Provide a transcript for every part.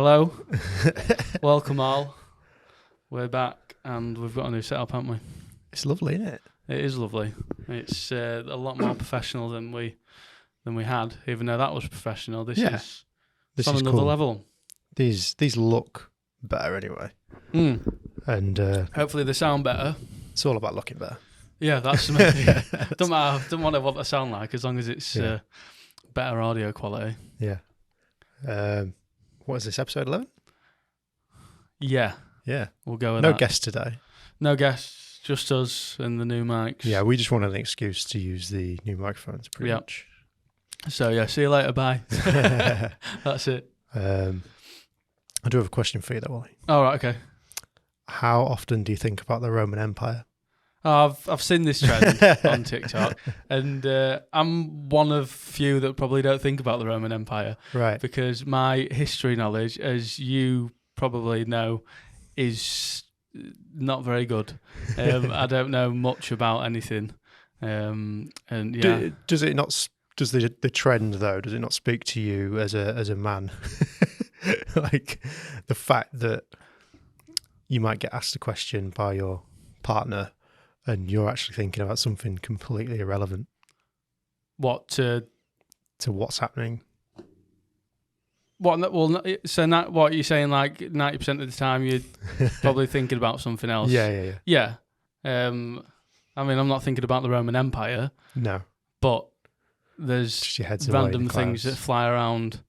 Hello, welcome all. We're back and we've got a new setup, haven't we? It's lovely, isn't it? It is lovely. It's a lot more professional than we had. Even though that was professional, this is on another cool. level. These look better anyway, and hopefully they sound better. it's all about looking better. Yeah, that's me. Don't matter. Don't matter what they sound like as long as it's better audio quality. Yeah. What is this, episode 11? Yeah. Yeah. We'll go with no that. guests today. No guests, just us and the new mics. Yeah, we just wanted an excuse to use the new microphones, pretty much. So yeah, see you later. Bye. That's it. I do have a question for you, though, Wally. All right. Okay. How often do you think about the Roman Empire? I've seen this trend on TikTok, and I'm one of few that probably don't think about the Roman Empire, Right. because my history knowledge, as you probably know, is not very good. I don't know much about anything, and yeah. Does it not? Does the trend though? Does it not speak to you as a man? Like the fact that you might get asked a question by your partner, and you're actually thinking about something completely irrelevant. What to what's happening? What? Well, so what you're saying? Like 90% of the time, you're probably thinking about something else. Yeah. I mean, I'm not thinking about the Roman Empire. No, but there's just your head's random things that fly around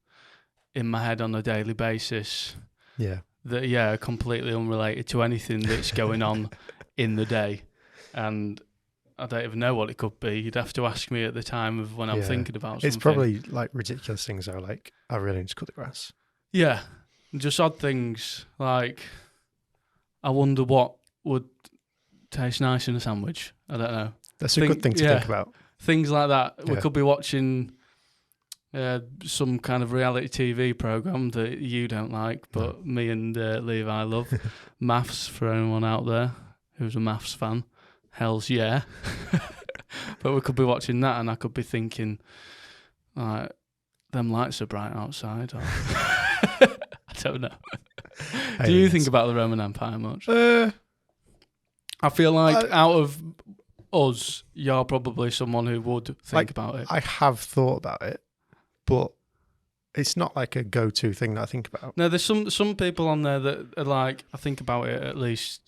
in my head on a daily basis. Yeah. That are completely unrelated to anything that's going on in the day, and I don't even know what it could be. You'd have to ask me at the time of when I'm thinking about something. It's probably like ridiculous things though, like I really need to cut the grass. Yeah, just odd things like I wonder what would taste nice in a sandwich. I don't know. That's a good thing to think about. Things like that. Yeah. We could be watching some kind of reality TV program that you don't like, but me and Levi love. Maths, for anyone out there who's a maths fan. Hell's yeah. But we could be watching that and I could be thinking, like, them lights are bright outside. Or I don't know. Do you think about the Roman Empire much? I feel like out of us, you're probably someone who would think about it. I have thought about it, but it's not like a go-to thing that I think about. No, there's some people on there that are like, I think about it at least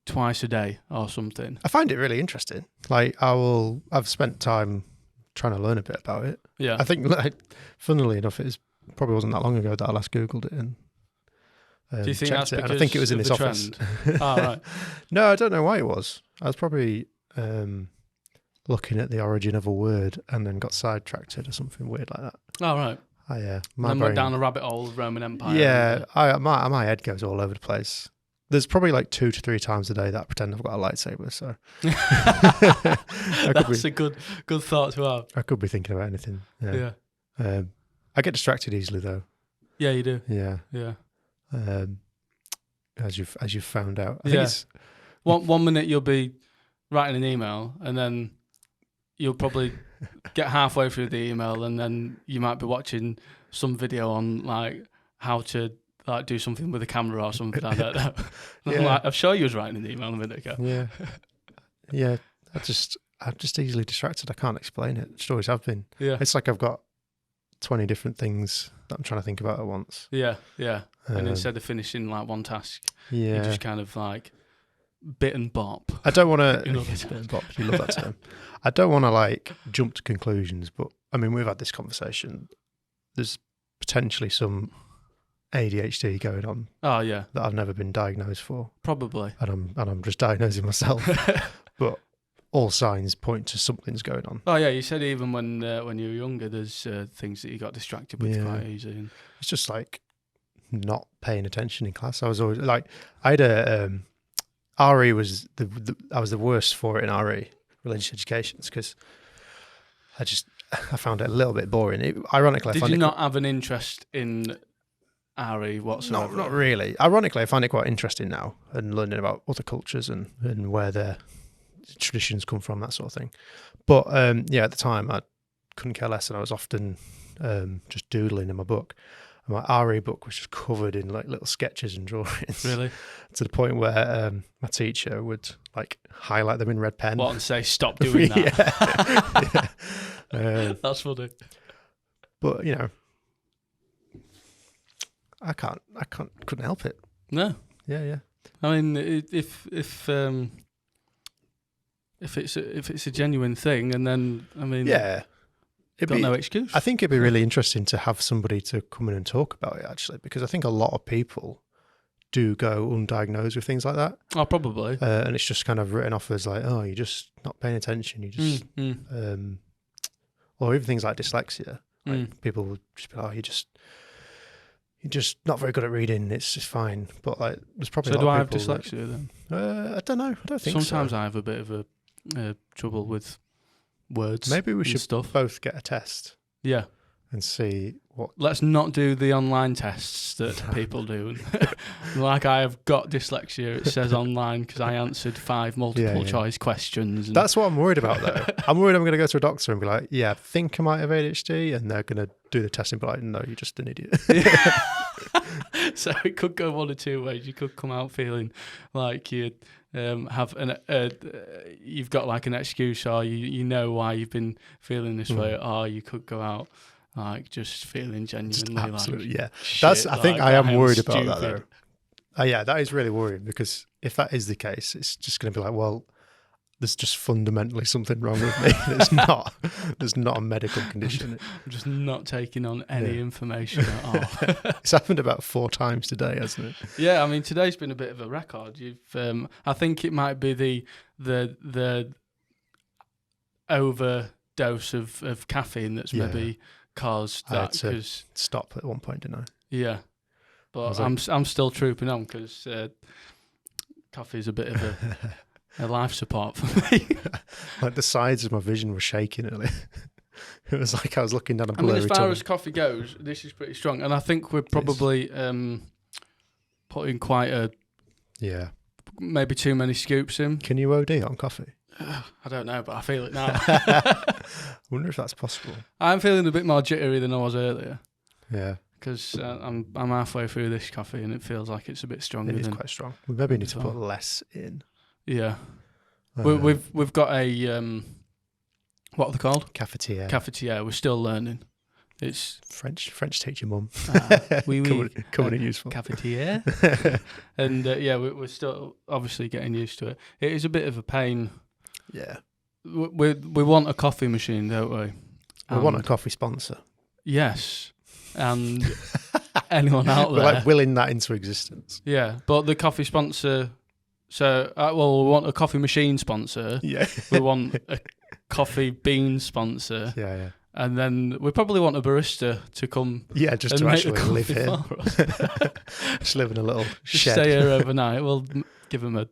twice a day or something. I find it really interesting. Like I've spent time trying to learn a bit about it. Yeah. I think, like, funnily enough, probably wasn't that long ago that I last Googled it and do you think checked that's it. because And I think it was in of this the office. trend? Oh, right. No, I don't know why it was. I was probably looking at the origin of a word and then got sidetracked or something weird like that. Oh, right. My and then brain went down a rabbit hole of Roman Empire. Yeah, my head goes all over the place. There's probably like 2 to 3 times a day that I pretend I've got a lightsaber. So that's a good thought to have. I could be thinking about anything. Yeah. I get distracted easily though. Yeah, you do. Yeah. Yeah. As you've found out. I Yeah. think it's, One minute you'll be writing an email and then you'll probably get halfway through the email and then you might be watching some video on like how to like do something with a camera or something. I don't know. I'm like, I'm sure you was writing an email a minute ago. Yeah. Yeah. I'm just easily distracted. I can't explain it. Just always have been. Yeah. It's like I've got 20 different things that I'm trying to think about at once. Yeah. And instead of finishing like one task, you just kind of like bit and bop. I don't want to. You love that term. You love that term. I don't want to like jump to conclusions, but I mean, we've had this conversation. There's potentially some ADHD going on. Oh yeah, that I've never been diagnosed for. Probably. And I'm just diagnosing myself. But all signs point to something's going on. Oh yeah, you said even when you were younger, there's things that you got distracted with quite easy. And it's just like not paying attention in class. I was always like, I had a RE was I was the worst for it in RE, religious education, because I found it a little bit boring. Ironically, did you not have an interest in RE whatsoever? Not really. Ironically, I find it quite interesting now and learning about other cultures and where their traditions come from, that sort of thing. But at the time I couldn't care less, and I was often just doodling in my book. And my RE book was just covered in like little sketches and drawings. Really? To the point where my teacher would like highlight them in red pen. What, and say, stop doing that? Yeah. That's funny. But, you know, I couldn't help it. No. Yeah. I mean, if it's a genuine thing, and then, I mean, Yeah. got no excuse. I think it'd be really interesting to have somebody to come in and talk about it, actually, because I think a lot of people do go undiagnosed with things like that. Oh, probably. And it's just kind of written off as like, oh, you're just not paying attention. You just, or even things like dyslexia. Like people would just be like, oh, you're just not very good at reading. It's just fine. But like, there's probably So a do lot I of have people dyslexia then? I don't know. I don't think Sometimes so. I have a bit of a trouble with words. Maybe we and should stuff. both get a test Yeah. and see what. Let's not do the online tests that people do. Like, I have got dyslexia, it says online, because I answered 5 multiple choice questions. And That's what I'm worried about, though. I'm worried I'm going to go to a doctor and be like, yeah, I think I might have ADHD. And they're going to do the testing, but like, no, you're just an idiot. So it could go one of two ways. You could come out feeling like you have you've got like an excuse, or you know why you've been feeling this way, or you could go out like just feeling genuinely absolutely, like yeah. shit, I think like, I am worried about stupid. that, though. Yeah, that is really worrying, because if that is the case, it's just going to be like, well, there's just fundamentally something wrong with me. There's not a medical condition. I'm just not taking on any information at all. It's happened about 4 times today, hasn't it? Yeah, I mean, today's been a bit of a record. I think it might be the overdose of caffeine that's maybe caused I had that. to stop at one point, didn't I? Yeah, but I'm still trooping on, because coffee is a bit of a life support for me. Like the sides of my vision were shaking earlier. It was like I was looking down a blurry as far tunnel. as coffee goes, this is pretty strong, and I think we're probably putting quite maybe too many scoops in. Can you OD on coffee? I don't know, but I feel it now. I wonder if that's possible. I'm feeling a bit more jittery than I was earlier. Yeah, because I'm halfway through this coffee and it feels like it's a bit stronger. It is quite strong. We maybe need to put less in. Yeah, we've got a what are they called? Cafetiere. Cafetiere. We're still learning. It's French teacher mum. Coming in useful. Cafetiere. And we're still obviously getting used to it. It is a bit of a pain. Yeah. We want a coffee machine, don't we? We want a coffee sponsor. Yes. And anyone out there. We're like willing that into existence. Yeah, but the coffee sponsor. So, we want a coffee machine sponsor. Yeah. We want a coffee bean sponsor. Yeah. And then we probably want a barista to come. Yeah, just to actually live here. Just live in a little shed. Stay here overnight. We'll give them a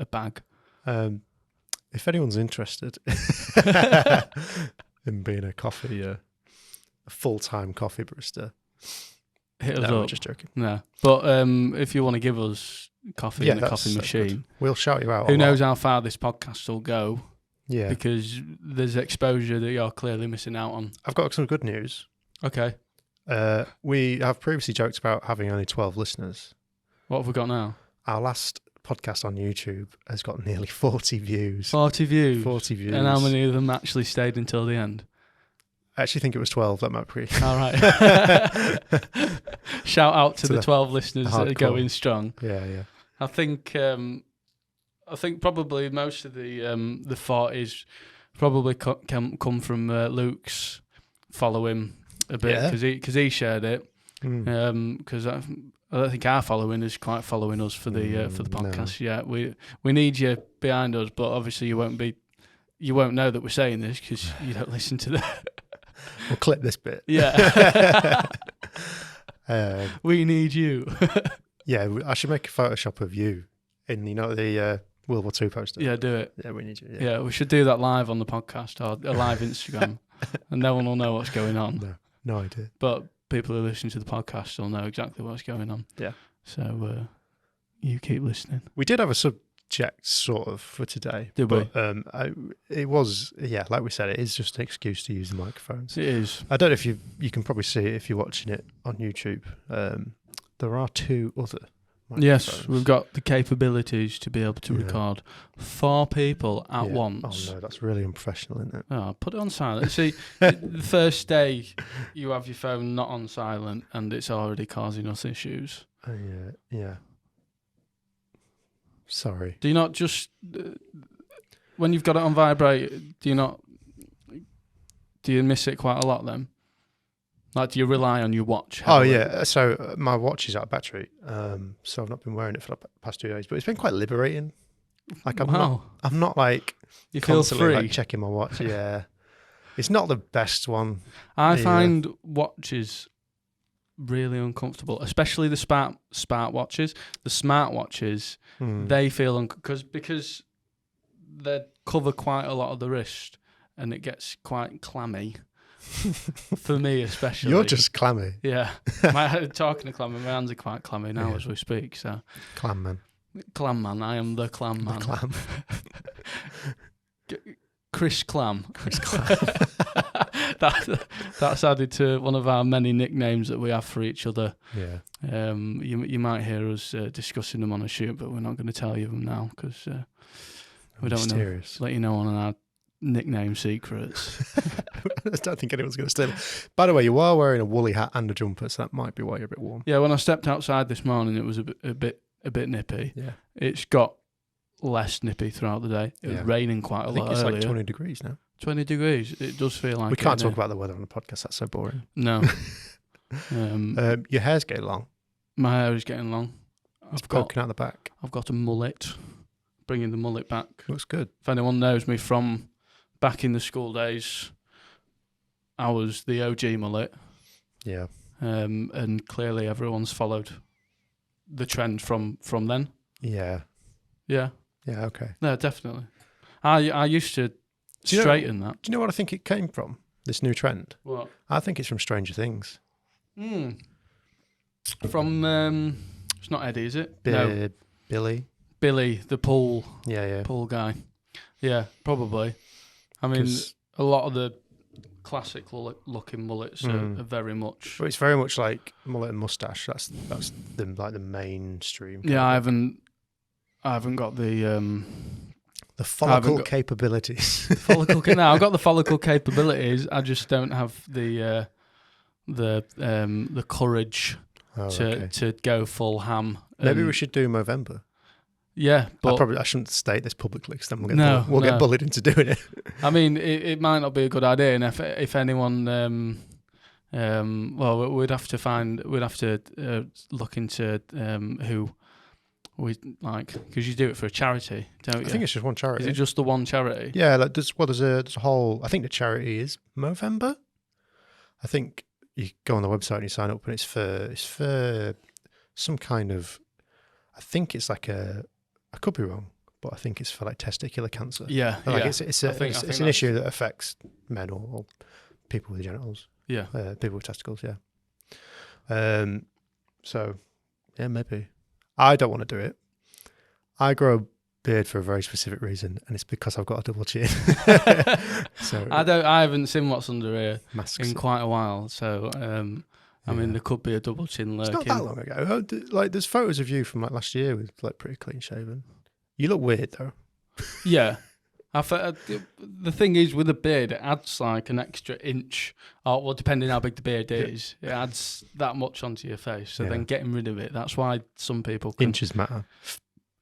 bag. If anyone's interested in being a full-time coffee barista, hit us up. We're just joking. No, but if you want to give us coffee in a coffee machine, we'll shout you out. Who knows how far this podcast will go? Yeah, because there's exposure that you're clearly missing out on. I've got some good news. Okay. We have previously joked about having only 12 listeners. What have we got now? Our last podcast on YouTube has got nearly 40 views. 40 views? 40 views. And how many of them actually stayed until the end? I actually think it was 12. That might be. All right. Shout out to the 12 listeners that are going strong. Yeah. I think probably most of the 40s probably come from Luke's following a bit because he shared it. Because I don't think our following is quite following us for the podcast yet. We need you behind us, but obviously you won't know that we're saying this because you don't listen to the. We'll clip this bit. Yeah. We need you. Yeah, I should make a Photoshop of you in the World War II poster. Yeah, do it. Yeah, we need you. Yeah, we should do that live on the podcast or a live Instagram, and no one will know what's going on. No idea. But people who listen to the podcast will know exactly what's going on. Yeah. So you keep listening. We did have a checked sort of for today. Did we? It was, like we said, it is just an excuse to use the microphones. It is. I don't know if you can probably see it if you're watching it on YouTube. There are 2 other microphones. Yes, we've got the capabilities to be able to record 4 people at once. Oh no, that's really unprofessional, isn't it? Oh, put it on silent. See, the first day you have your phone not on silent and it's already causing us issues. Yeah. Sorry. Do you not just, when you've got it on vibrate, do you miss it quite a lot then? Like, do you rely on your watch heavily? Oh yeah, so my watch is out of battery, so I've not been wearing it for the past 2 days, but it's been quite liberating. Like I'm not like you feel constantly free. like checking my watch. Yeah, it's not the best one. I find watches really uncomfortable, especially the smart watches. The smart watches, they feel because they cover quite a lot of the wrist, and it gets quite clammy. For me especially. You're just clammy. Yeah. Talking of clammy, my hands are quite clammy now as we speak. So Clam man. Clam man, I am the clam man. The clam. Chris Clam. That's added to one of our many nicknames that we have for each other. Yeah. You might hear us discussing them on a shoot, but we're not going to tell you them now because we don't want to let you know on our nickname secrets. I don't think anyone's going to steal it. By the way, you are wearing a woolly hat and a jumper, so that might be why you're a bit warm. Yeah, when I stepped outside this morning, it was a bit nippy. Yeah. It's got less nippy throughout the day. It was raining quite a lot earlier. I think it's like 20 degrees now. 20 degrees. It does feel like we can't talk about the weather on the podcast. That's so boring. No. Your hair's getting long. My hair is getting long. It's poking out the back. I've got a mullet. Bringing the mullet back. Looks good. If anyone knows me from back in the school days, I was the OG mullet. Yeah. And clearly everyone's followed the trend from then. Yeah. Yeah. Yeah, okay. No, definitely. I used to straighten that. Do you know what I think it came from, this new trend? What? I think it's from Stranger Things. From, it's not Eddie, is it? No. Billy, the pool guy. Yeah, probably. I mean, a lot of the classic looking mullets are very much. Well, it's very much like mullet and mustache. That's the mainstream. Yeah, I haven't got the follicle capabilities. No, I've got the follicle capabilities. I just don't have the courage to go full ham. Maybe we should do Movember. Yeah, but I shouldn't state this publicly because then we'll get bullied into doing it. I mean, it might not be a good idea, and if anyone, well, we'd have to look into who we like, because you do it for a charity, don't you? I think it's just one charity. Is it just the one charity? Yeah, like there's a whole. I think the charity is Movember. I think you go on the website and you sign up, and it's for some kind of. I think it's like I could be wrong, but I think it's for like testicular cancer. Yeah, like yeah. It's an issue that affects men or people with genitals. Yeah, people with testicles. Yeah. So, yeah, maybe. I don't want to do it. I grow a beard for a very specific reason, and it's because I've got a double chin. So I haven't seen what's under here masks in quite a while. So, I mean, there could be a double chin lurking. It's not that long ago. Like, there's photos of you from like last year with like pretty clean shaven. You look weird though. Yeah. The thing is, with a beard, it adds like an extra inch, or well, depending how big the beard is, it adds that much onto your face. So then getting rid of it, that's why some people inches matter.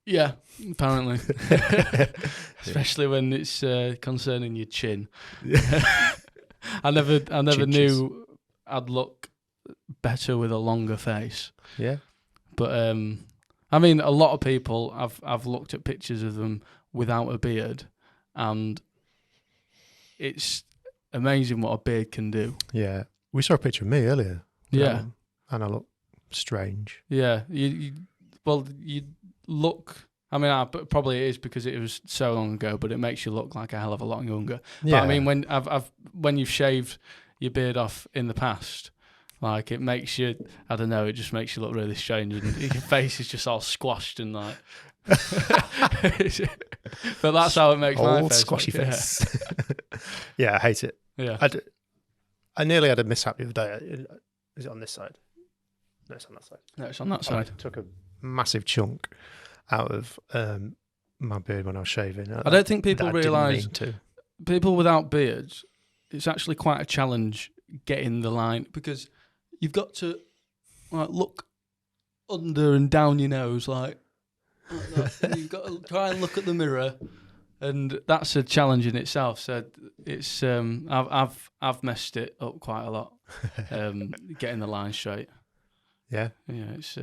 Yeah, apparently. Especially when it's concerning your chin. I never knew I'd look better with a longer face. Yeah. But I mean, a lot of people, I've looked at pictures of them without a beard, and it's amazing what a beard can do. Yeah. We saw a picture of me earlier. Yeah. And I look strange. Yeah. You look, I mean, probably it is because it was so long ago, but it makes you look like a hell of a lot younger. Yeah. But I mean, when you've shaved your beard off in the past, like, it makes you, I don't know, it just makes you look really strange, and your face is just all squashed and like But that's how it makes my Old face. squashy look, face. Yeah, I hate it. Yeah. I nearly had a mishap the other day. Is it on this side? No, it's on that side. No, it's on that side. I took a massive chunk out of my beard when I was shaving. I don't think people I didn't realise, mean to. people without beards, it's actually quite a challenge getting the line, because you've got to look under and down your nose like that. And you've got to try and look at the mirror, and that's a challenge in itself. So it's I've messed it up quite a lot, getting the line straight. Yeah, it's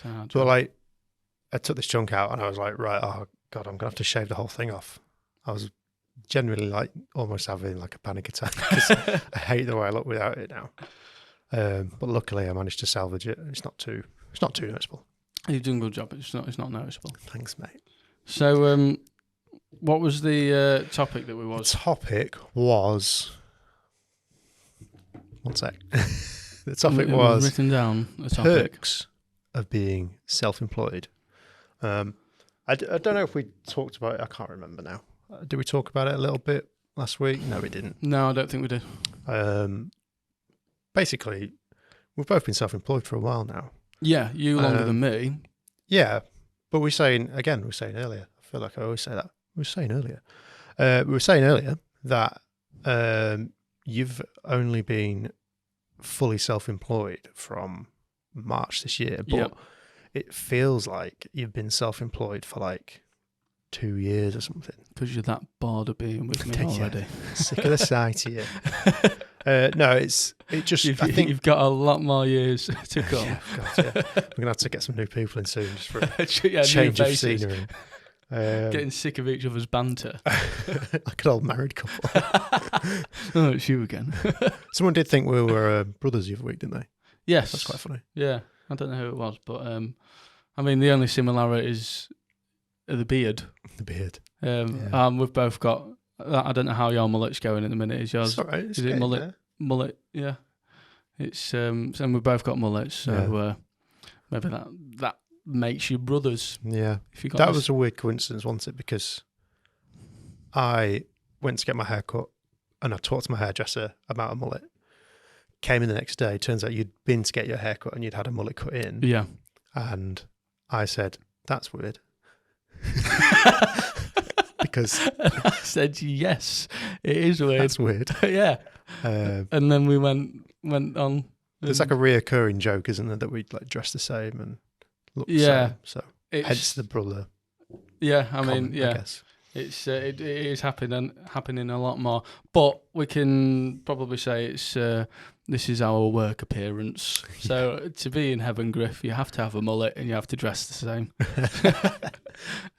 hard. So like, I took this chunk out and I was like, right, oh God, I'm gonna have to shave the whole thing off. I was genuinely like almost having like a panic attack because I hate the way I look without it now. But luckily, I managed to salvage it. It's not too noticeable. You've done a good job. It's not noticeable. Thanks, mate. So, what was the topic that we The was? topic was. One sec. The topic It was written down. The topic. perks of being self-employed. I don't know if we talked about it. I can't remember now. Did we talk about it a little bit last week? No, we didn't. No, I don't think we did. Basically, we've both been self-employed for a while now. Yeah, you longer than me. Yeah, but we were saying earlier. I feel like I always say that. We were saying earlier that you've only been fully self-employed from March this year, but it feels like you've been self-employed for like 2 years or something. Because you're that bored of being with me already. Sick of the sight of you. No, I think you've got a lot more years to come. Yeah, God, yeah. We're gonna have to get some new people in soon just for a Yeah, change new of faces. scenery. Getting sick of each other's banter. Like an old married couple. Oh, it's you again. Someone did think we were brothers the other week, didn't they? Yes. That's quite funny. Yeah. I don't know who it was, but I mean, the only similarity are the beard. The beard. We've both got. I don't know how your mullet's going in a minute. Is yours? It's all right. Is it mullet? There. Mullet. Yeah. It's and we've both got mullets, so maybe that makes you brothers. Yeah. If you got That was a weird coincidence, wasn't it? Because I went to get my hair cut and I talked to my hairdresser about a mullet. Came in the next day. Turns out you'd been to get your hair cut and you'd had a mullet cut in. Yeah. And I said, that's weird. Because I said, yes, it is weird. That's weird. Yeah. And then we went on. There's like a reoccurring joke, isn't there, that we like dress the same and look the same. So hence the brother. Yeah, I mean, comment, yeah. I guess. It is happening a lot more. But we can probably say this is our work appearance. So to be in Hebb&Griff, you have to have a mullet and you have to dress the same.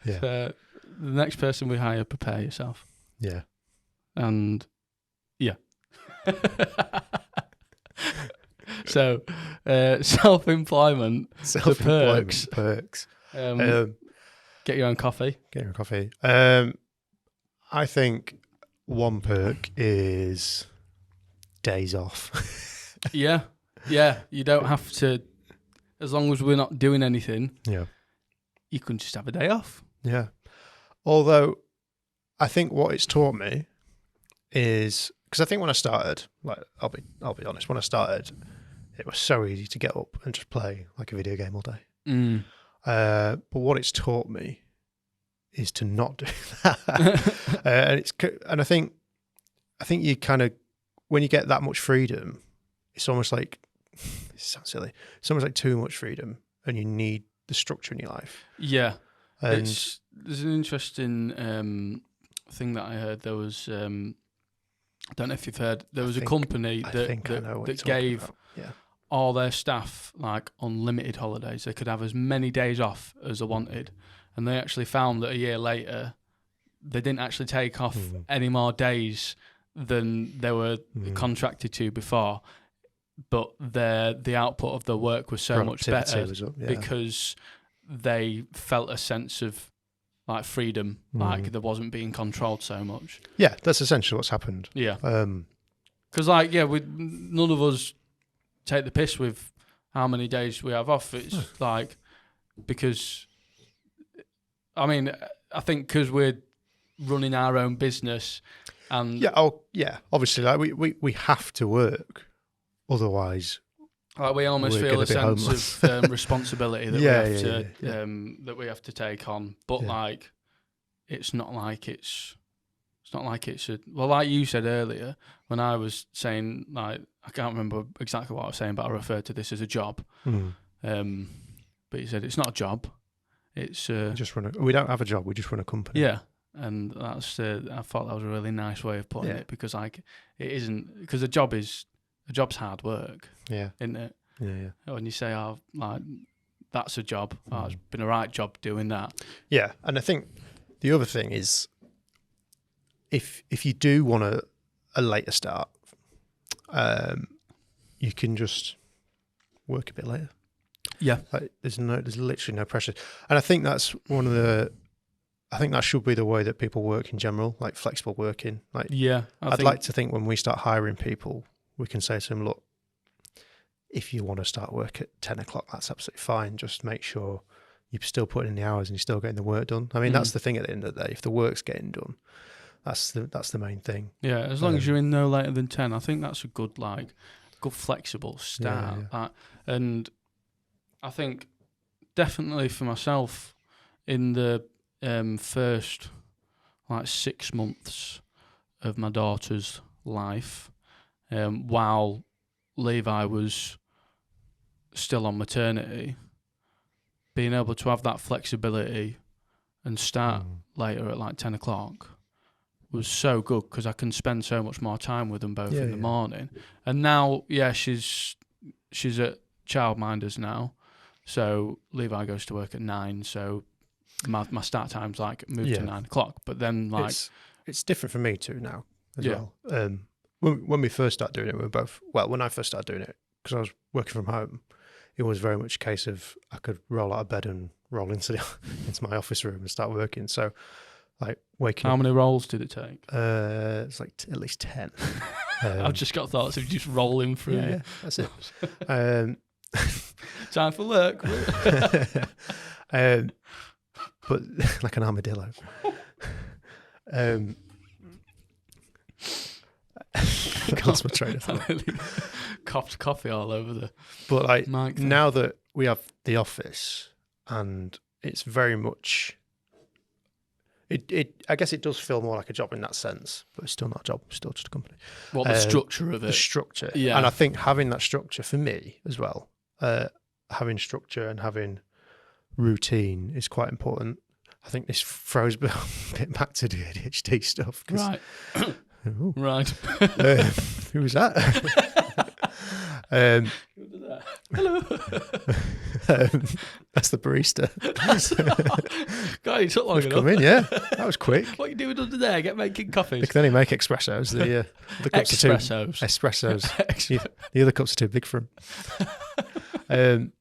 Yeah. So the next person we hire, prepare yourself. Yeah. And yeah. So self-employment, the perks. Get your own coffee. Get your own coffee. I think one perk is days off. Yeah. You don't have to, as long as we're not doing anything. Yeah. You can just have a day off. Yeah. Although, I think what it's taught me is, because I think when I started, like I'll be honest, when I started, it was so easy to get up and just play like a video game all day. But what it's taught me is to not do that. And I think you kind of, when you get that much freedom, it's almost like, it sounds silly, it's almost like too much freedom, and you need the structure in your life. Yeah. And There's an interesting thing that I heard. There was, I don't know if you've heard, there was a company that gave all their staff like unlimited holidays. They could have as many days off as they wanted. And they actually found that a year later, they didn't actually take off any more days than they were contracted to before. But the output of their work was so much better because they felt a sense of like freedom, like there wasn't being controlled so much. Yeah, that's essentially what's happened. Yeah. Because none of us take the piss with how many days we have off. It's like, because I mean, I think because we're running our own business, and yeah. Obviously, like we have to work, otherwise, like we almost we're feel a gonna be sense of responsibility that that we have to take on. But like, it's not like it's like you said earlier when I was saying, like, I can't remember exactly what I was saying, but I referred to this as a job. But you said it's not a job. It's we don't have a job. We just run a company. Yeah, and that's I thought that was a really nice way of putting it, because like it isn't, because a job's hard work. Yeah, isn't it? Yeah. When you say, oh, like that's a job. Oh, it's been a right job doing that. Yeah, and I think the other thing is, if you do want a later start, you can just work a bit later. Yeah, like there's literally no pressure, and I think that's I think that should be the way that people work in general, like flexible working. Like, I'd like to think when we start hiring people, we can say to them, look, if you want to start work at 10 o'clock, that's absolutely fine. Just make sure you're still putting in the hours and you're still getting the work done. I mean, that's the thing at the end of the day. If the work's getting done, that's the main thing. Yeah, as long as you're in no later than 10, I think that's a good flexible start. And I think definitely for myself, in the first 6 months of my daughter's life, while Levi was still on maternity, being able to have that flexibility and start later at 10 o'clock was so good, because I can spend so much more time with them both in the morning. And now, she's at childminders now, so Levi goes to work at 9, so my start time's moved to 9 o'clock. But then it's different for me too now as well. When we first started doing it, we were both, when I first started doing it, because I was working from home, it was very much a case of I could roll out of bed and roll into my office room and start working. So waking How many rolls did it take? It's at least 10. I've just got thoughts of just rolling through. Yeah, that's it. Time for work. But like an armadillo. Lost my train of thought. Copped coffee all over the. But mic now that we have the office, and it's very much. I guess it does feel more like a job in that sense, but it's still not a job. It's still just a company. What, the structure of it? The structure. Yeah. And I think having that structure for me as well, having structure and having routine is quite important. I think this throws a bit back to the ADHD stuff. Right. Right. Who was that? Hello. That's the barista. God, you took long enough. Come in, yeah. That was quick. What are you doing under there? Get making coffees. They can only make espressos. The cups Espressos. Espressos. The other cups are too big for them.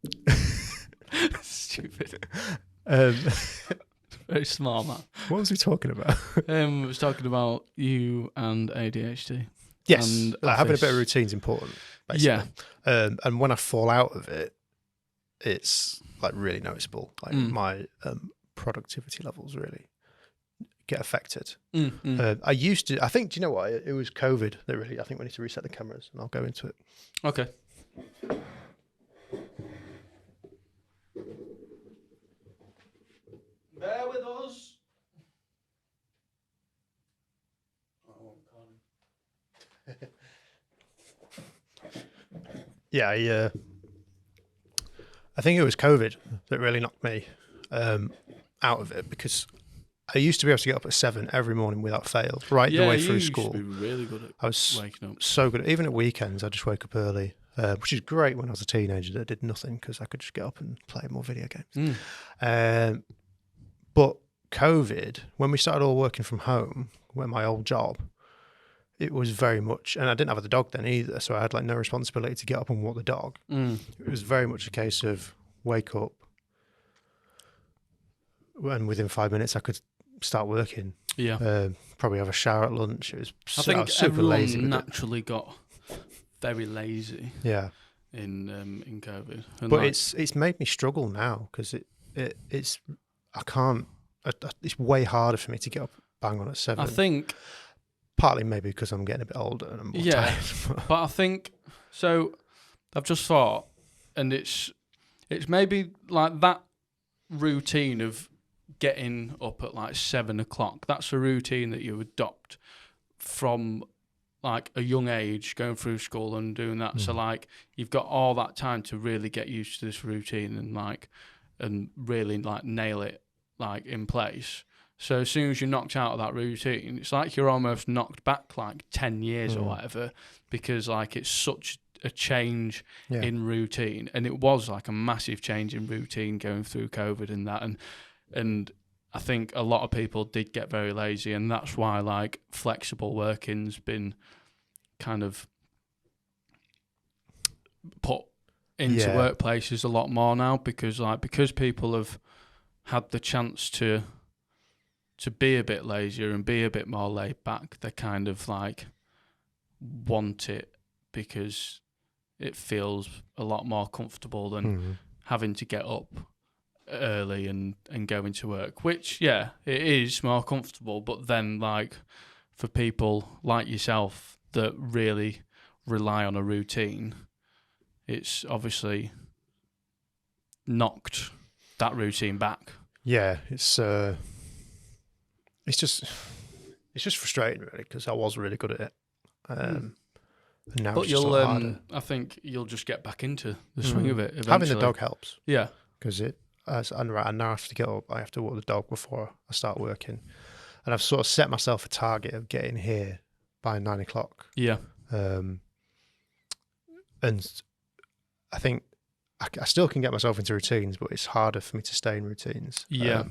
Stupid. Very smart, man. What was we talking about? I was talking about you and ADHD. Yes, and having a bit of routine is important, basically. Yeah. And when I fall out of it, it's really noticeable. My productivity levels really get affected. I used to. I think. Do you know what? It was COVID that really. I think we need to reset the cameras, and I'll go into it. Okay. Bear with us. Yeah, I think it was COVID that really knocked me out of it, because I used to be able to get up at 7 every morning without fail, the way through school. Yeah, you used to be really good at waking up. So good. Even at weekends, I just wake up early, which is great when I was a teenager that did nothing, because I could just get up and play more video games. But COVID, when we started all working from home, my old job, it was very much, and I didn't have the dog then either, so I had no responsibility to get up and walk the dog. It was very much a case of wake up, and within 5 minutes I could start working. Yeah. Probably have a shower at lunch. It was I think super everyone lazy. Naturally got very lazy. Yeah. In COVID, but it's made me struggle now, because it's I can't it's way harder for me to get up bang on at 7. I think partly maybe because I'm getting a bit older and I'm more tired. But I think so. I've just thought, and it's maybe like that routine of getting up at like 7 o'clock. That's a routine that you adopt from like a young age, going through school and doing that. So like you've got all that time to really get used to this routine and really like nail it like in place. So as soon as you're knocked out of that routine, it's like you're almost knocked back like 10 years or whatever, because like it's such a change in routine. And it was like a massive change in routine going through COVID and that. And I think a lot of people did get very lazy, and that's why like flexible working's been kind of put into workplaces a lot more now, because people have had the chance to be a bit lazier and be a bit more laid back. They kind of like want it because it feels a lot more comfortable than having to get up early and go into work, which it is more comfortable. But then like for people like yourself that really rely on a routine, it's obviously knocked that routine back. It's just frustrating really, because I was really good at it. And now but it's just you'll harder. I think you'll just get back into the swing of it eventually. Having the dog helps. Yeah. Because I now have to get up. I have to walk the dog before I start working, and I've sort of set myself a target of getting here by 9 o'clock. Yeah. And I think I still can get myself into routines, but it's harder for me to stay in routines. Yeah.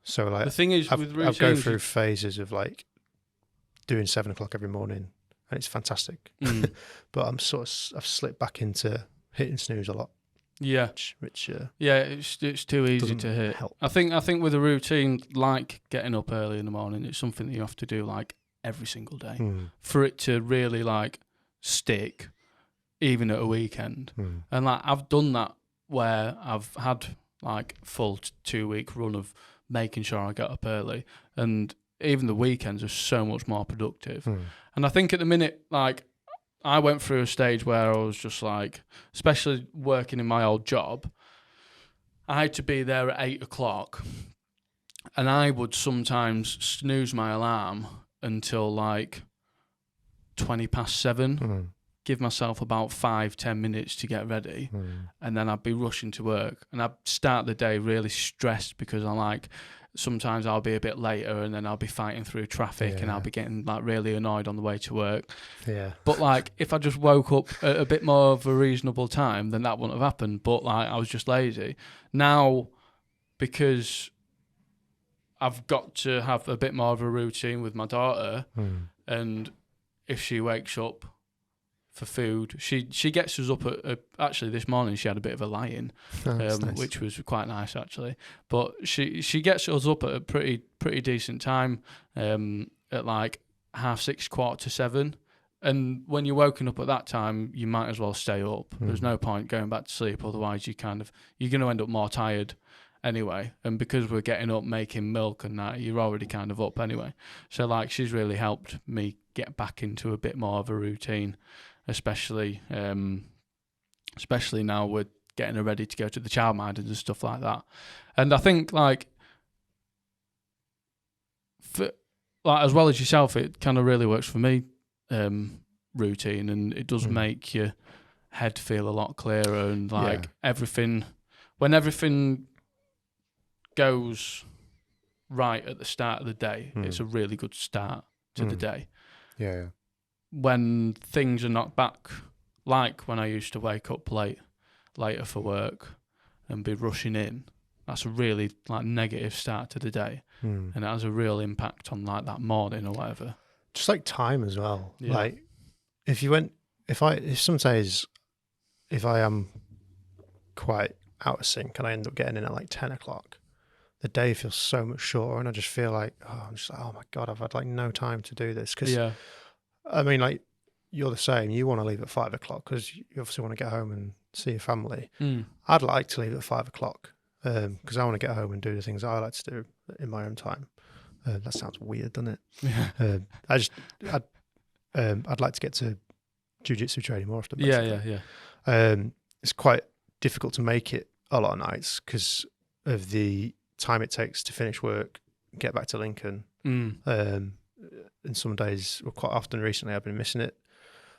So like the thing is, with routines, I've go through phases of like doing 7 o'clock every morning, and it's fantastic. But I've slipped back into hitting snooze a lot. Yeah, which it's too easy to hit. Help. I think with a routine like getting up early in the morning, it's something that you have to do like every single day for it to really like stick, even at a weekend. And like I've done that where I've had like full 2-week run of making sure I get up early, and even the weekends are so much more productive. And I think at the minute, like I went through a stage where I was just like, especially working in my old job, I had to be there at 8 o'clock, and I would sometimes snooze my alarm until like 20 past 7, give myself about 5-10 minutes to get ready, and then I'd be rushing to work, and I'd start the day really stressed because sometimes I'll be a bit later, and then I'll be fighting through traffic, and I'll be getting like really annoyed on the way to work. But like if I just woke up at a bit more of a reasonable time, then that wouldn't have happened. But like I was just lazy. Now, because I've got to have a bit more of a routine with my daughter, and if she wakes up for food, she gets us up at actually this morning she had a bit of a lie-in, nice. Which was quite nice actually. But she gets us up at a pretty decent time, at like 6:30, 7:15. And when you're woken up at that time, you might as well stay up. There's no point going back to sleep, otherwise you're going to end up more tired anyway. And because we're getting up making milk and that, you're already kind of up anyway. So like she's really helped me get back into a bit more of a routine. Especially now we're getting her ready to go to the childminders and stuff like that. And I think like as well as yourself, it kind of really works for me, routine, and it does make your head feel a lot clearer, and like when everything goes right at the start of the day, it's a really good start to the day. Yeah. When things are knocked back, like when I used to wake up later for work and be rushing in, that's a really like negative start to the day, and it has a real impact on like that morning or whatever. Just like time as well. Like if some days if I am quite out of sync and I end up getting in at like 10 o'clock, the day feels so much shorter, and I just feel like oh my god, I've had like no time to do this. Because I mean, like, you're the same. You want to leave at 5 o'clock because you obviously want to get home and see your family. I'd like to leave at 5 o'clock. because I want to get home and do the things I like to do in my own time. That sounds weird, doesn't it? I'd like to get to jiu-jitsu training more often. Basically. Yeah. It's quite difficult to make it a lot of nights because of the time it takes to finish work, get back to Lincoln. And some days, or quite often recently, I've been missing it.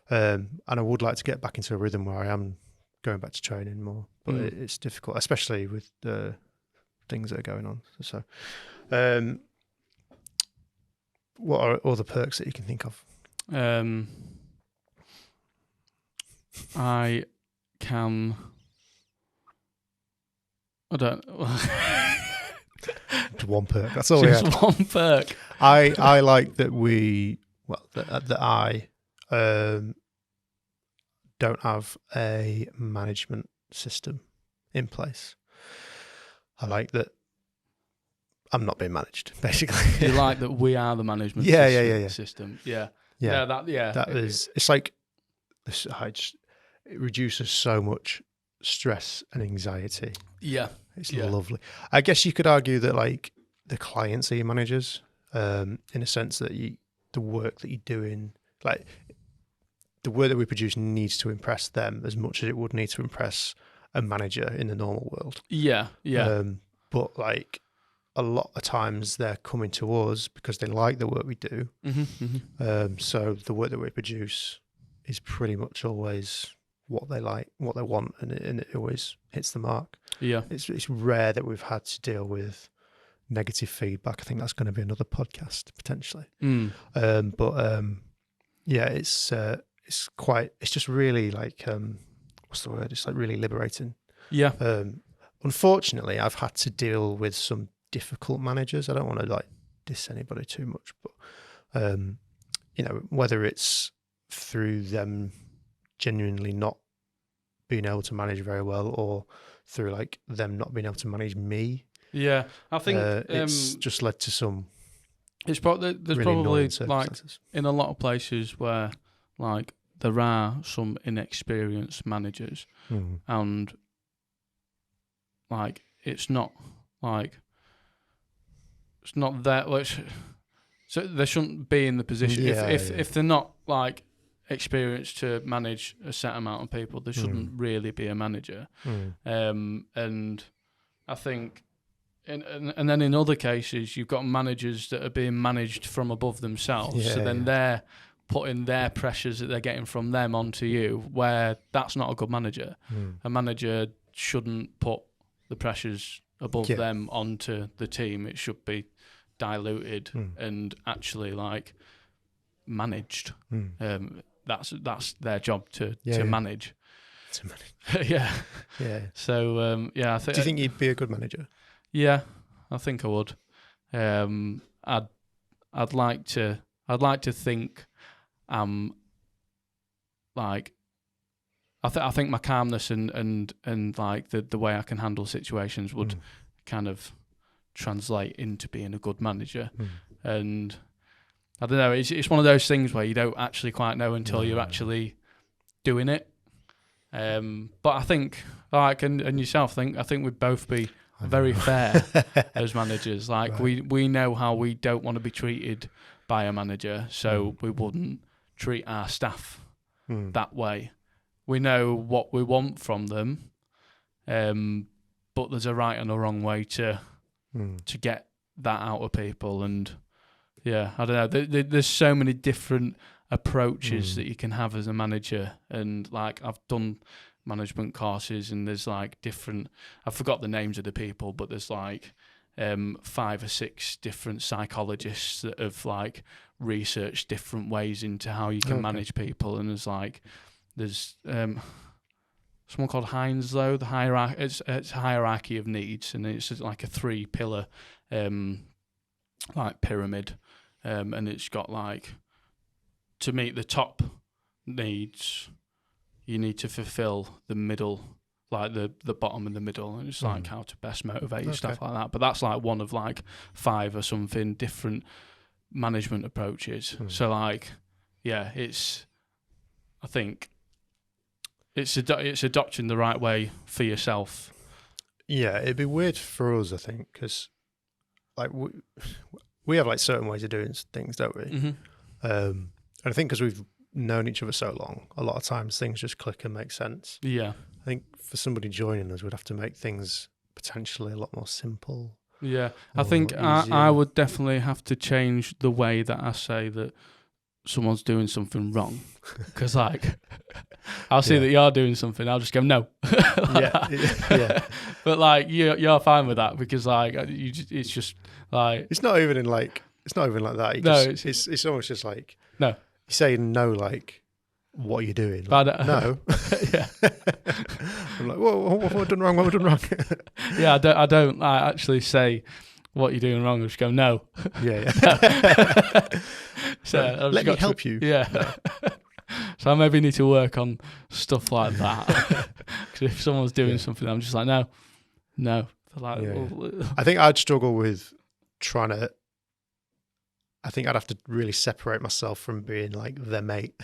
And I would like to get back into a rhythm where I am going back to training more, but it's difficult, especially with the things that are going on. So, what are all the perks that you can think of? I don't. One perk. That's all we Just had. one perk. I like that that I don't have a management system in place. I like that I'm not being managed, basically. You like that we are the management system. Yeah. It's like it reduces so much stress and anxiety. Yeah. It's lovely. I guess you could argue that like the clients are your managers, in a sense that the work that you're doing, like the work that we produce needs to impress them as much as it would need to impress a manager in the normal world. Yeah. But like a lot of times they're coming to us because they like the work we do. So the work that we produce is pretty much always what they like, what they want, and it always hits the mark. Yeah. It's rare that we've had to deal with negative feedback. I think that's going to be another podcast potentially. It's just really like, what's the word? It's like really liberating. Yeah. Unfortunately, I've had to deal with some difficult managers. I don't want to like diss anybody too much, but whether it's through them genuinely not being able to manage very well, or through like them not being able to manage me. Yeah, I think it's just led to some. There's probably like in a lot of places where like there are some inexperienced managers, and like it's not that like, so they shouldn't be in the position if they're not like experienced to manage a set amount of people, they shouldn't really be a manager. And I think and then in other cases you've got managers that are being managed from above themselves, then they're putting their pressures that they're getting from them onto you, where that's not a good manager. A manager shouldn't put the pressures above them onto the team. It should be diluted and actually like managed. That's their job to manage. To manage. Yeah. So I think. Do you think you'd be a good manager? Yeah, I think I would. I'd like to think like I think my calmness and like the way I can handle situations would kind of translate into being a good manager. And I don't know, it's one of those things where you don't actually quite know until you're actually doing it. But I think like and yourself, I think we'd both be very fair as managers. Like we know how we don't want to be treated by a manager, so we wouldn't treat our staff that way. We know what we want from them, but there's a right and a wrong way to get that out of people. And yeah, I don't know. There's so many different approaches that you can have as a manager, and like I've done management courses, and there's like different. I forgot the names of the people, but there's like 5 or 6 different psychologists that have like researched different ways into how you can manage people, and there's someone called Heinzlow, the hierarchy. It's a hierarchy of needs, and it's like a 3-pillar like pyramid, and it's got like to meet the top needs, you need to fulfill the middle, like the bottom and the middle, and it's like how to best motivate you, stuff like that. But that's like one of like 5 or something different management approaches. So like, yeah, I think it's adopting the right way for yourself. Yeah, it'd be weird for us, I think, because like we have like certain ways of doing things, don't we? Mm-hmm. And I think because we've known each other so long, a lot of times things just click and make sense. Yeah. I think for somebody joining us, we'd have to make things potentially a lot more simple. Yeah, I or think I easier. would definitely have to change the way that I say that someone's doing something wrong. Because, like, I'll see Yeah. that you're doing something, I'll just go, no. Yeah. But, like, you're fine with that because, like, it's just, like... It's not even like that. It's almost just like... No. You say no, like, what are you doing? But Like, no. Yeah. I'm like, whoa, what have I done wrong? What have I done wrong? Yeah, I don't actually say what you're doing wrong. I just go, no. Yeah. So I've Let just me got help to, you. Yeah. So I maybe need to work on stuff like that. Because if someone's doing something, I'm just like, no. They're like, Yeah. well, I think I'd struggle with trying to... I think I'd have to really separate myself from being like their mate.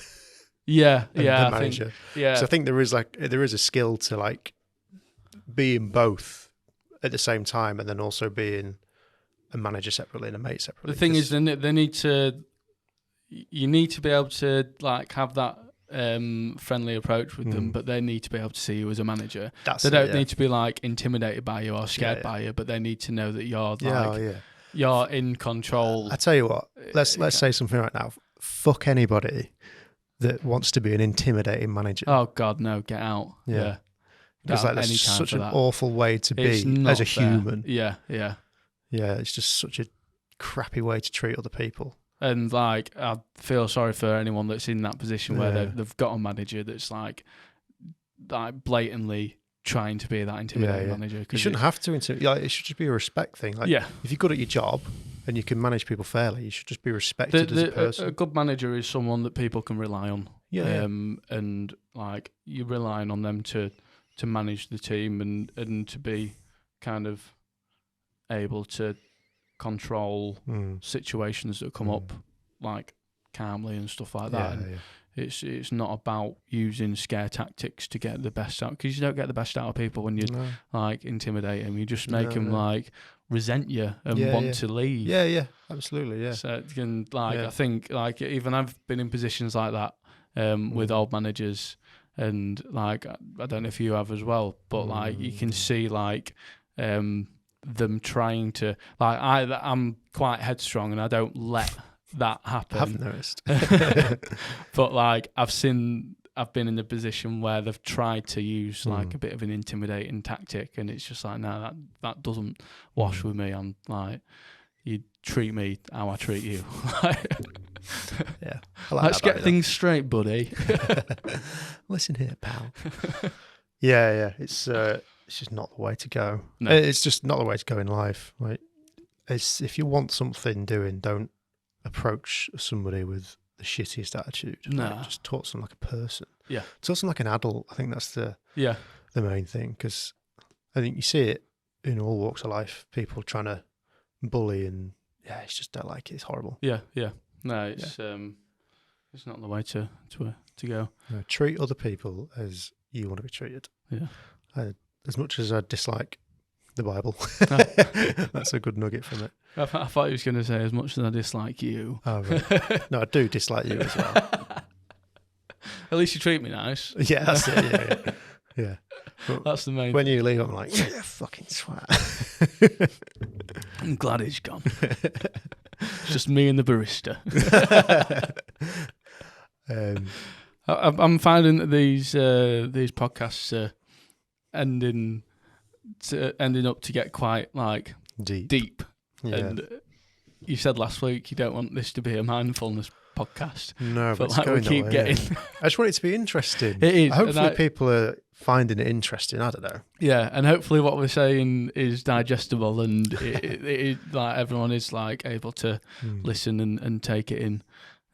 yeah, and yeah. the I manager. think, yeah. So I think there is a skill to like being both at the same time, and then also being a manager separately and a mate separately. The thing is, they need to. You need to be able to like have that friendly approach with them, but they need to be able to see you as a manager. They don't need to be like intimidated by you or scared by you, but they need to know that you're like you're in control. I tell you what, let's say something right now. Fuck anybody that wants to be an intimidating manager. Oh God, no! Get out. Yeah. Because like, that's such an awful way to be as a human. Yeah. It's just such a crappy way to treat other people. And like, I feel sorry for anyone that's in that position where they've got a manager that's like blatantly trying to be that intimidating manager. You shouldn't have to intimidate. It should just be a respect thing. Like, if you're good at your job and you can manage people fairly, you should just be respected as a person. A good manager is someone that people can rely on. Yeah. And like, you're relying on them to manage the team and to be kind of able to control situations that come up like calmly and stuff like that. It's not about using scare tactics to get the best out, because you don't get the best out of people when you like intimidate them. You just make them like resent you and want to leave. Yeah, absolutely. Yeah. So it can I think like even I've been in positions like that with old managers, and like I don't know if you have as well, but like you can see like them trying to like I'm quite headstrong and I don't let that happen. I haven't noticed. But like I've been in the position where they've tried to use like a bit of an intimidating tactic, and it's just like, no, that doesn't wash with me. I'm like, you treat me how I treat you. Yeah. Let's get things straight, buddy. Listen here, pal. Yeah. It's just not the way to go. No. It's just not the way to go in life. Like, if you want something doing, don't approach somebody with the shittiest attitude. No. Like, just talk to them like a person. Yeah. Talk to them like an adult. I think that's the main thing, because I think you see it in all walks of life. People trying to bully, and it's just don't like it. It's horrible. Yeah. No, it's not the way to go. No, treat other people as you want to be treated. Yeah. As much as I dislike the Bible, that's a good nugget from it. I thought he was going to say, as much as I dislike you. Oh, right. No, I do dislike you as well. At least you treat me nice. Yeah, that's it. Yeah. That's the main. When you leave, I'm like, yeah, fucking swat. I'm glad he's gone. It's just me and the barista. I'm finding that these podcasts are ending up to get quite like deep. Yeah. And you said last week you don't want this to be a mindfulness podcast. No, but like we keep getting. I just want it to be interesting. It is. Hopefully, people are finding it interesting. I don't know. Yeah, and hopefully, what we're saying is digestible, and it like everyone is like able to listen and take it in.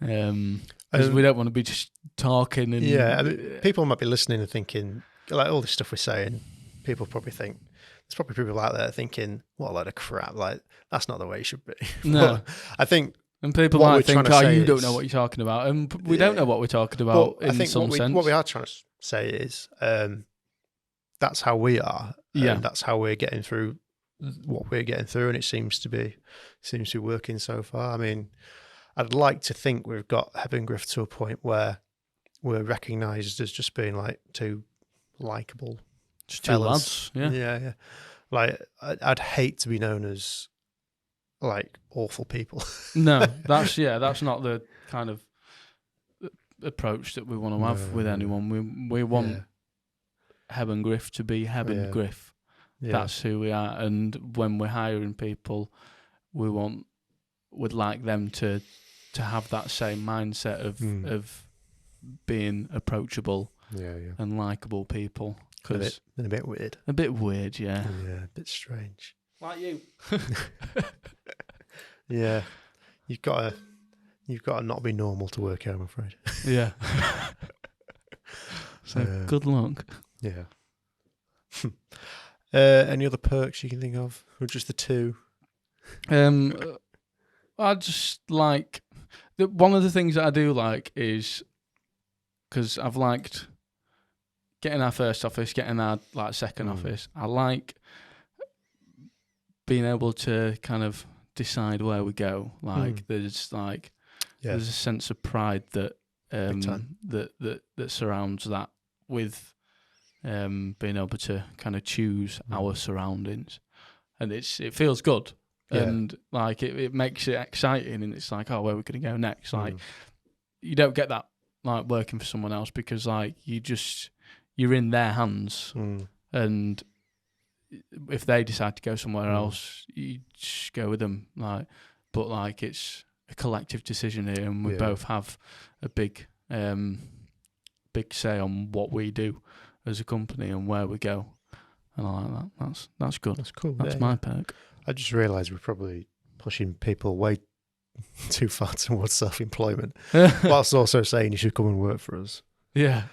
Because we don't want to be just talking. And I mean, people might be listening and thinking, like, all this stuff we're saying. People probably think there's probably people out there thinking, "What a load of crap!" Like, that's not the way it should be. No, I think. And people might think, you don't know what you're talking about. And we don't know what we're talking about in some sense. What we are trying to say is that's how we are. Yeah. And that's how we're getting through what we're getting through, and it seems to be working so far. I mean, I'd like to think we've got Hebb&Griff to a point where we're recognised as just being like two likeable Just two lads. Yeah. Yeah. Like, I'd hate to be known as like awful people. No, that's not the kind of approach that we want to have with anyone. We want Hebb&Griff to be Hebb&Griff. Yeah. That's who we are. And when we're hiring people, we'd like them to have that same mindset of being approachable and likable people. And a bit weird. A bit weird, yeah. Yeah, a bit strange. Like you. Yeah. You've got to not be normal to work here, I'm afraid. Yeah. So good luck. Yeah. Any other perks you can think of? Or just the two? I just like... One of the things that I do like is... Because I've liked getting our first office, getting our second office. I like being able to kind of decide where we go. There's a sense of pride that that surrounds that, with being able to kind of choose our surroundings, and it feels good, and like it makes it exciting, and it's like, oh, where are we going to go next? Like, you don't get that like working for someone else, because like you're in their hands, and if they decide to go somewhere else, you just go with them. Like, but like it's a collective decision here, and we both have a big say on what we do as a company and where we go, and I like that. That's good. That's cool. That's my perk. I just realised we're probably pushing people way too far towards self-employment, whilst also saying you should come and work for us. Yeah.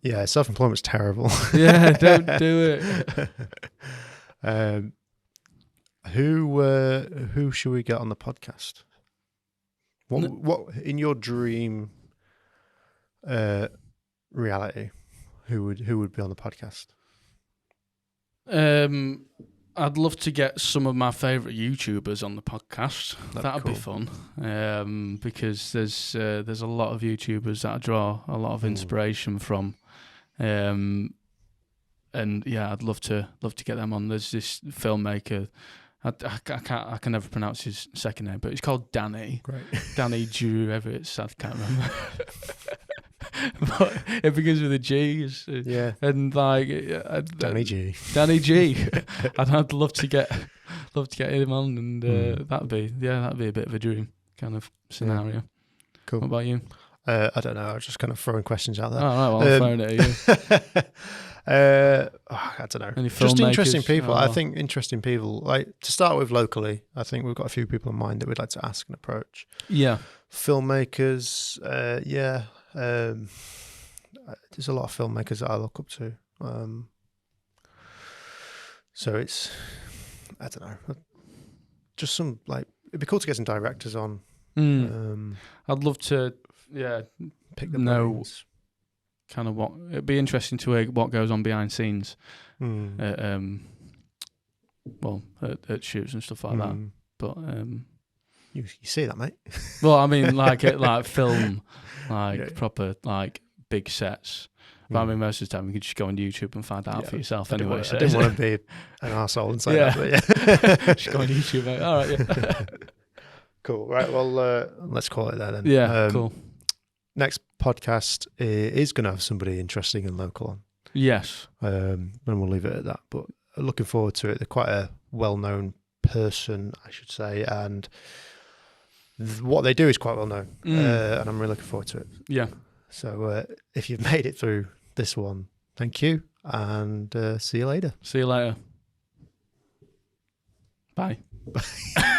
Yeah, self-employment's terrible. Yeah, don't do it. Who should we get on the podcast? What in your dream reality? Who would be on the podcast? I'd love to get some of my favourite YouTubers on the podcast. That'd be fun. Because there's a lot of YouTubers that I draw a lot of inspiration from. And yeah, I'd love to get them on. There's this filmmaker. I can never pronounce his second name, but it's called Danny. Great. Danny Drew Everett. I can't remember. But it begins with a G. And like Danny G. Danny G. And I'd love to get him on, and that'd be a bit of a dream kind of scenario. Yeah. Cool. What about you? I don't know. I was just kind of throwing questions out there. Oh, right, well, I'm throwing it at you. I don't know. Just interesting people. I think interesting people. Like, to start with, locally, I think we've got a few people in mind that we'd like to ask and approach. Yeah. Filmmakers. There's a lot of filmmakers that I look up to. So it's, I don't know. Just some, like, it'd be cool to get some directors on. I'd love to, pick the brains. Kind of what it'd be interesting to hear what goes on behind scenes, at shoots and stuff like that. But you see that, mate? Well, I mean, like film, proper like big sets. But I mean, most of the time you can just go on YouTube and find out for yourself. Anyway, I didn't want to be an arsehole and say that. But just go on YouTube, mate. All right, yeah. Cool. Right. Well, let's call it there then. Yeah. Cool. Next podcast is going to have somebody interesting and local on. Yes. And we'll leave it at that. But looking forward to it. They're quite a well-known person, I should say, and what they do is quite well known. And I'm really looking forward to it. Yeah. So if you've made it through this one, thank you, and see you later. See you later. Bye. Bye.